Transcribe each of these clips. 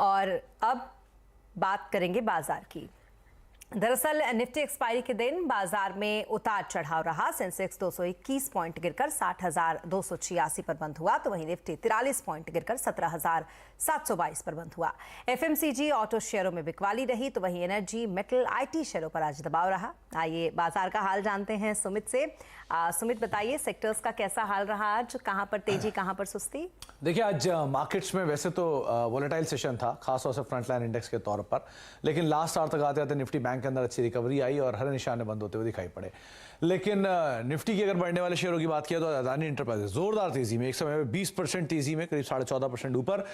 और अब बात करेंगे बाजार की। दरअसल निफ्टी एक्सपायरी के दिन बाजार में उतार चढ़ाव रहा। सेंसेक्स 221 पॉइंट गिरकर 60,286 पर बंद हुआ, तो वहीं निफ्टी 43 पॉइंट गिरकर 17,722 पर बंद हुआ। एफएमसीजी ऑटो शेयरों में बिकवाली रही, तो वहीं एनर्जी, मेटल, आईटी शेयरों पर आज दबाव रहा। आइए बाजार का हाल जानते हैं सुमित से। सुमित, बताइए सेक्टर्स का कैसा हाल रहा आज, कहां पर तेजी, कहां पर सुस्ती? देखिए, आज मार्केट्स में वैसे तो वोलेटाइल सेशन था, खासतौर से फ्रंटलाइन इंडेक्स के तौर पर, लेकिन लास्ट आवर तक आते आते निफ्टी बैंक के अंदर अच्छी रिकवरी आई और हरे निशाने बंद होते हुए दिखाई पड़े। लेकिन निफ्टी की अगर बढ़ने वाले शेयरों की बात किया तो अदानी एंटरप्राइजेस जोरदार तेजी में, एक समय में 20% तेजी में, करीब 14.5% ऊपर।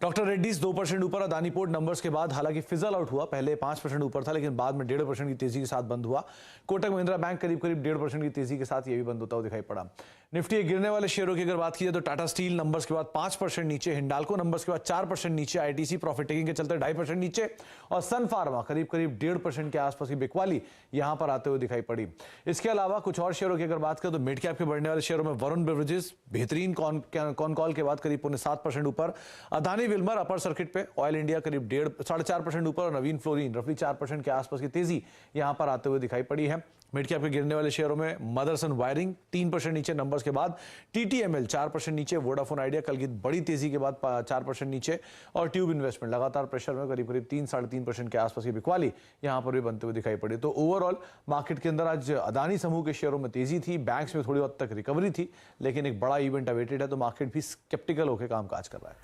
डॉक्टर रेड्डीज 2% ऊपर। अदानी पोर्ट नंबर्स के बाद हालांकि फिजल आउट हुआ, पहले 5% ऊपर था लेकिन बाद में 1.5% की तेजी के साथ बंद हुआ। कोटक महिंद्रा बैंक करीब 1.5% की तेजी के साथ ये भी बंद होता हुआ दिखाई पड़ा। निफ्टी गिरने वाले शेयरों की अगर बात की जाए तो टाटा स्टील नंबर्स के बाद 5% नीचे, हिंडाल्को नंबर्स के बाद 4% नीचे, आईटीसी प्रॉफिट टेकिंग के चलते 2.5% नीचे और सन फार्मा करीब 1.5% के आसपास की बिकवाली यहां पर आते हुए दिखाई पड़ी। इसके अलावा कुछ और शेयरों की अगर बात करें तो मिड कैप के बढ़ने वाले शेयरों में वरुण बेवरेजेस बेहतरीन कॉन कॉल के बाद करीब 7% ऊपर। अदानी विल्मर अपर सर्किट पे, ऑयल इंडिया करीब 4.5% ऊपर और नवीन फ्लोरीन रफली 4% के आसपास की तेजी यहां पर आते हुए दिखाई पड़ी है। मिड कैप के गिरने वाले शेयरों में मदरसन वायरिंग 3% नीचे नंबर्स के बाद, टीटीएमएल 4% नीचे, वोडाफोन आइडिया कल की बड़ी तेजी के बाद 4% नीचे और ट्यूब इन्वेस्टमेंट लगातार प्रेशर में करीब 3-3.5% के आसपास की बिकवाली यहां पर भी बनते हुए दिखाई पड़ी। तो ओवरऑल मार्केट के अंदर आज अदानी समूह के शेयरों में तेजी थी, बैंक्स में थोड़ी हद तक रिकवरी थी, लेकिन एक बड़ा इवेंट अवेटेड है तो मार्केट भी स्केप्टिकल होकर कामकाज कर रहा है।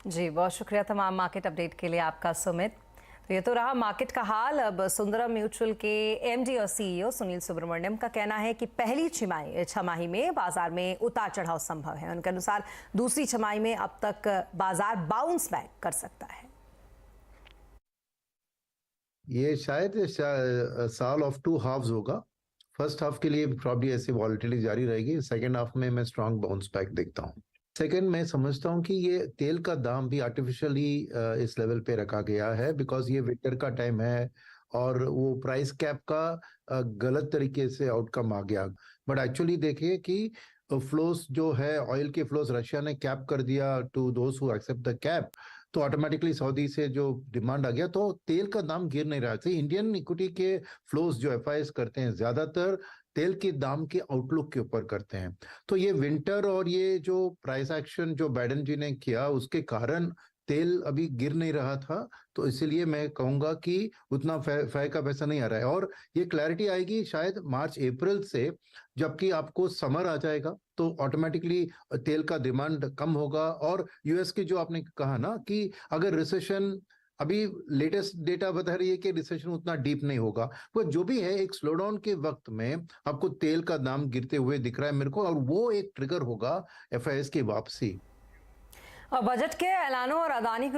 जी, बहुत शुक्रिया तमाम मार्केट अपडेट के लिए आपका सुमित। तो ये तो रहा मार्केट का हाल। अब सुंदरम म्यूचुअल के एमडी और सीईओ सुनील सुब्रमण्यम का कहना है कि पहली छमाही में बाजार में उतार चढ़ाव संभव है। उनके अनुसार दूसरी छमाही में अब तक बाजार बाउंस बैक कर सकता है। ये शायद साल ऑफ 2 हाफ्स होगा। फर्स्ट हाफ के लिए प्रॉब्ली ऐसी वॉलेटिलिटी जारी रहेगी, सेकेंड हाफ में मैं स्ट्रांग बाउंस बैक देखता हूँ। सेकेंड, मैं समझता हूँ कि ये तेल का दाम भी आर्टिफिशियली इस लेवल पे रखा गया है बिकॉज ये विंटर का टाइम है और वो प्राइस कैप का गलत तरीके से आउटकम आ गया। बट एक्चुअली देखिए कि फ्लोस जो है, ऑयल के फ्लोस रशिया ने कैप कर दिया to those who accept the cap, तो ऑटोमेटिकली सऊदी से जो डिमांड आ गया तो तेल का दाम गिर नहीं रहा। इंडियन इक्विटी के फ्लोस जो एफआईएस करते हैं ज्यादातर तेल के दाम के आउटलुक के ऊपर करते हैं। तो ये विंटर और ये जो प्राइस एक्शन जो बाइडेन जी ने किया उसके कारण तेल अभी गिर नहीं रहा था, तो इसीलिए मैं कहूंगा कि उतना फै का पैसा नहीं आ रहा है और ये क्लैरिटी आएगी शायद मार्च अप्रैल से, जबकि आपको समर आ जाएगा तो ऑटोमेटिकली तेल का डिमांड कम होगा। और यूएस की जो आपने कहा ना कि अगर रिसेशन, अभी लेटेस्ट डेटा बता रही है कि रिसेशन उतना डीप नहीं होगा, वो जो भी है एक स्लोडाउन के वक्त में आपको तेल का दाम गिरते हुए दिख रहा है मेरे को, और वो एक ट्रिगर होगा एफआईएस की वापसी। और बजट के ऐलानों और अदानी